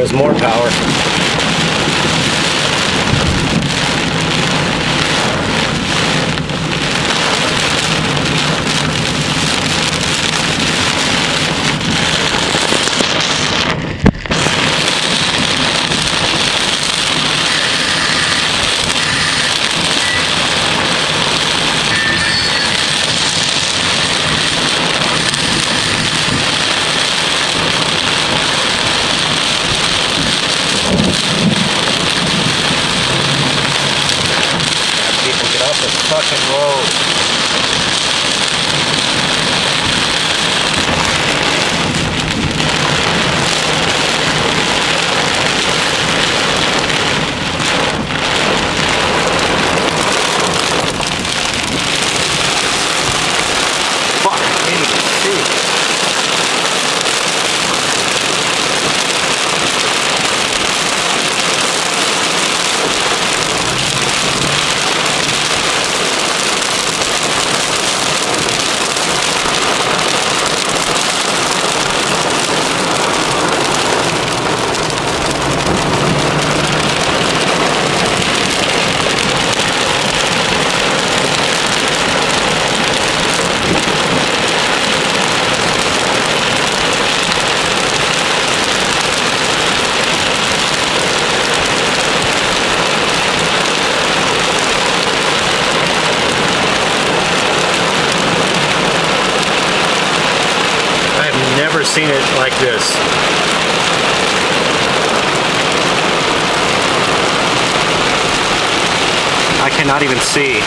There's more power. Fucking road. Fuck, I can't even see. Never seen it like this. I cannot even see.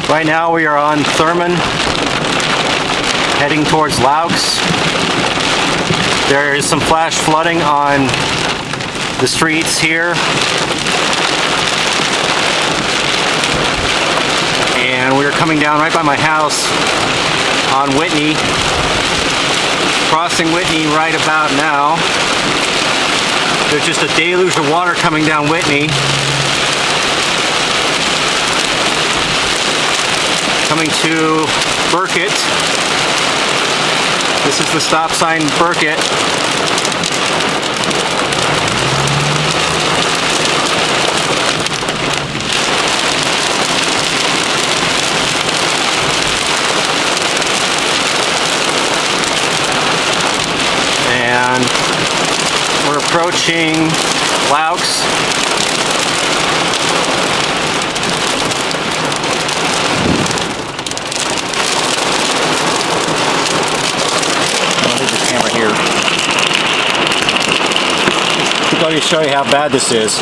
Right now we are on Thurman, heading towards Laux. There is some flash flooding on the streets here. And we're coming down right by my house on Whitney. Crossing Whitney right about now. There's just a deluge of water coming down Whitney. Coming to Burkett. This is the stop sign, Burkett. And we're approaching Laux. Here. Let me show you how bad this is.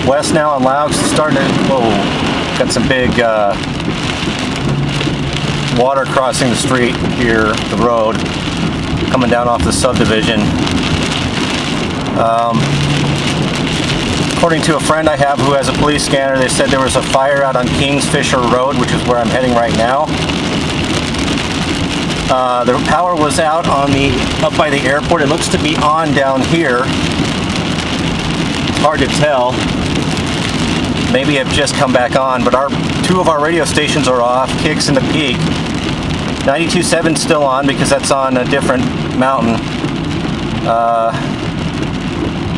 west now on Laux. It's starting to, whoa, got some big water crossing the street here, the road, coming down off the subdivision. According to a friend I have who has a police scanner, they said there was a fire out on Kingsfisher Road, which is where I'm heading right now. The power was out on up by the airport. It looks to be on down here. It's hard to tell. Maybe I've just come back on, but two of our radio stations are off, Kicks and the Peak. 92.7 still on because that's on a different mountain.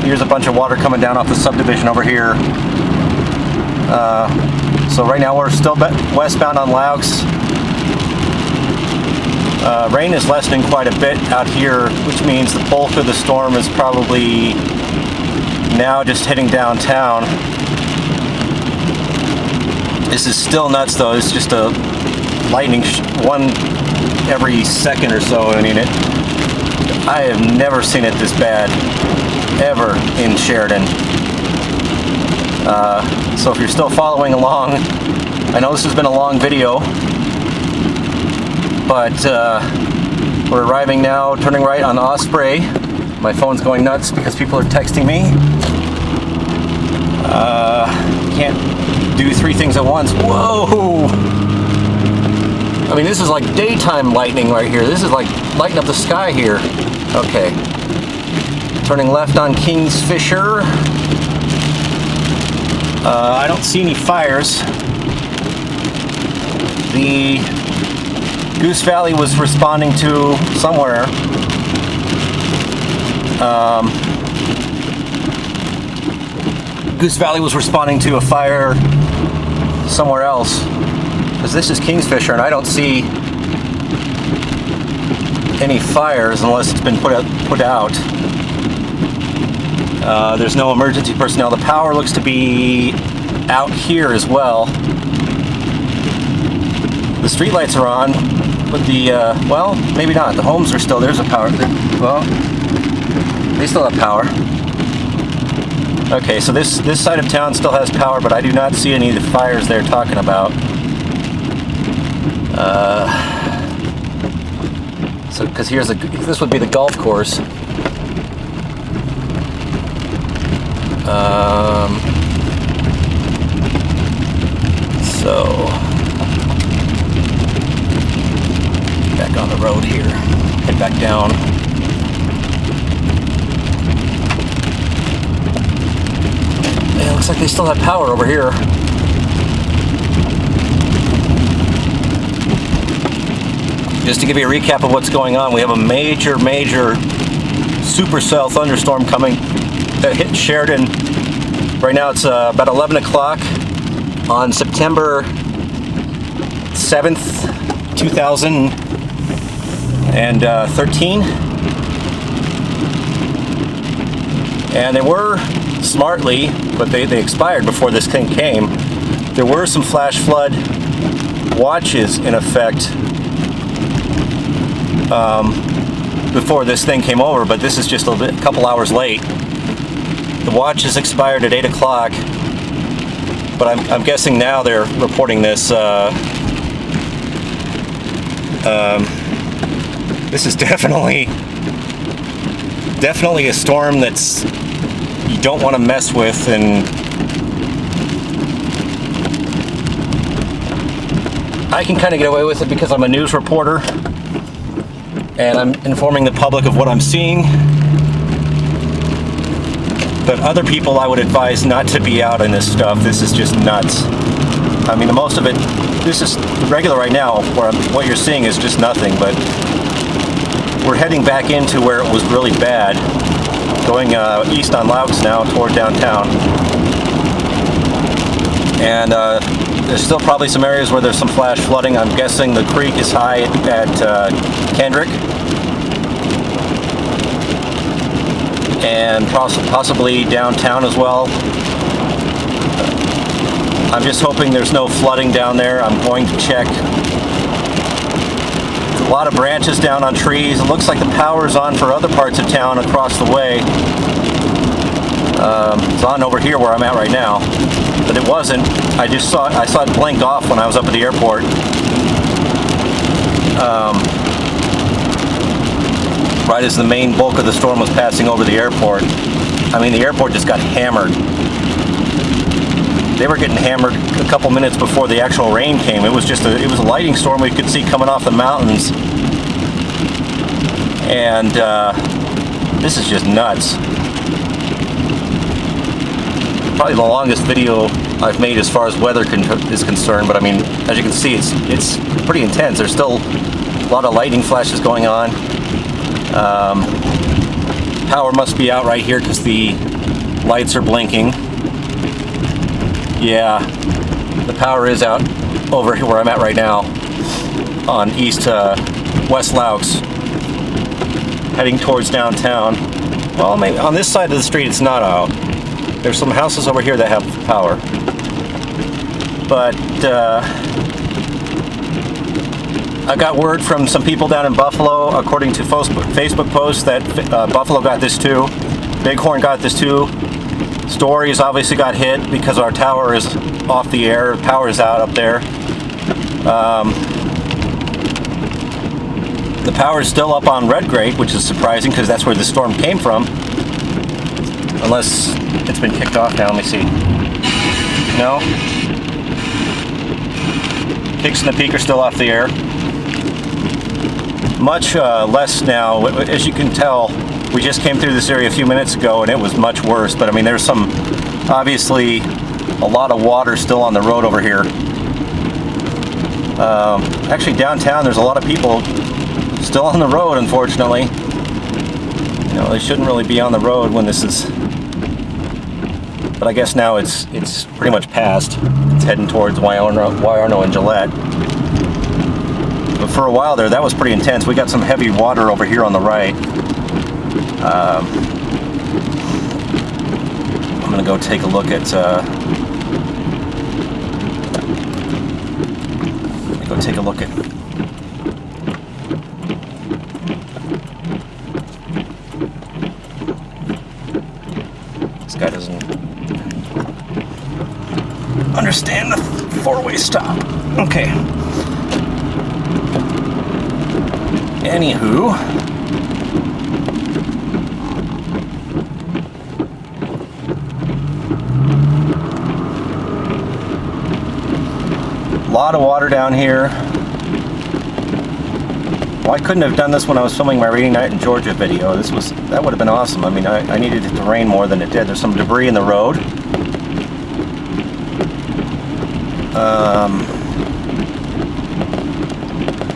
Here's a bunch of water coming down off the subdivision over here. So right now we're still westbound on Laux. Rain is lessening quite a bit out here, which means the bulk of the storm is probably now just hitting downtown. This is still nuts though. It's just a lightning one every second or so. I mean, I have never seen it this bad ever in Sheridan. So if you're still following along, I know this has been a long video, but we're arriving now, turning right on Osprey. My phone's going nuts because people are texting me. Can't do three things at once. Whoa! I mean, this is like daytime lightning right here. This is like lighting up the sky here. Okay. Turning left on Kingsfisher. I don't see any fires. The Goose Valley was responding to somewhere. Goose Valley was responding to a fire somewhere else. Because this is Kingsfisher and I don't see any fires unless it's been put out. There's no emergency personnel. The power looks to be out here as well. The streetlights are on, but well, maybe not. The homes are still, there's a power. Well, they still have power. Okay, so this side of town still has power, but I do not see any of the fires they're talking about. So, because this would be the golf course. So back on the road here, head back down. Yeah, looks like they still have power over here. Just to give you a recap of what's going on, we have a major supercell thunderstorm coming that hit Sheridan. Right now it's about 11 o'clock on September 7th, 2013. And they were smartly, but they expired before this thing came. There were some flash flood watches in effect before this thing came over, but this is just a couple hours late. The watch is expired at 8 o'clock, but I'm guessing now they're reporting this. This is definitely a storm that's you don't want to mess with, and I can kind of get away with it because I'm a news reporter and I'm informing the public of what I'm seeing. But other people I would advise not to be out in this stuff. This is just nuts. I mean, most of it, this is regular right now, where what you're seeing is just nothing, but we're heading back into where it was really bad, going east on Laux now toward downtown. And there's still probably some areas where there's some flash flooding. I'm guessing the creek is high at Kendrick. And possibly downtown as well. I'm just hoping there's no flooding down there. I'm going to check. A lot of branches down on trees. It looks like the power's on for other parts of town across the way. It's on over here where I'm at right now, but it wasn't. I saw it blink off when I was up at the airport. Right as the main bulk of the storm was passing over the airport. I mean, the airport just got hammered. They were getting hammered a couple minutes before the actual rain came. It was a lightning storm we could see coming off the mountains. And this is just nuts. Probably the longest video I've made as far as weather is concerned, but I mean, as you can see, it's pretty intense. There's still a lot of lightning flashes going on. Power must be out right here because the lights are blinking. Yeah, the power is out over here where I'm at right now on West Loucks, heading towards downtown. Well, maybe on this side of the street it's not out. There's some houses over here that have power. But I got word from some people down in Buffalo, according to Facebook posts, that Buffalo got this too. Bighorn got this too. Stories obviously got hit because our tower is off the air. Power is out up there. The power is still up on Redgrave, which is surprising because that's where the storm came from. Unless it's been kicked off now. Let me see. No. Kicks and the Peak are still off the air. Much less now. As you can tell, we just came through this area a few minutes ago and it was much worse. But I mean, there's obviously a lot of water still on the road over here. Actually, downtown, there's a lot of people still on the road, unfortunately. You know, they shouldn't really be on the road when this is... But I guess now it's pretty much past. It's heading towards Wyoming and Gillette. But for a while there, that was pretty intense. We got some heavy water over here on the right. I'm gonna go take a look at. Let me go take a look at. This guy doesn't understand the four-way stop. Okay. Anywho. A lot of water down here. Well, I couldn't have done this when I was filming my Rainy Night in Georgia video. That would have been awesome. I mean, I needed it to rain more than it did. There's some debris in the road.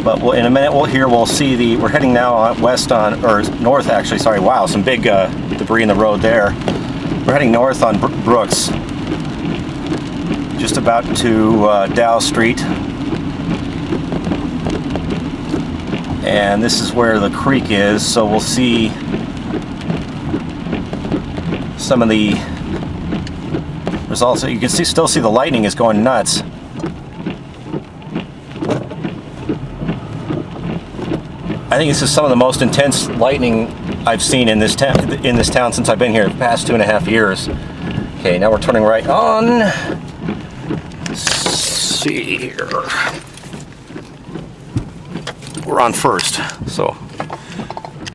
But in a minute we'll see we're heading now north actually, sorry, wow, some big debris in the road there. We're heading north on Brooks, just about to Dow Street. And this is where the creek is, so we'll see some of the results. You can still see the lightning is going nuts. I think this is some of the most intense lightning I've seen in this town since I've been here the past 2.5 years. Okay, now we're turning right on. Let's see here. We're on first, so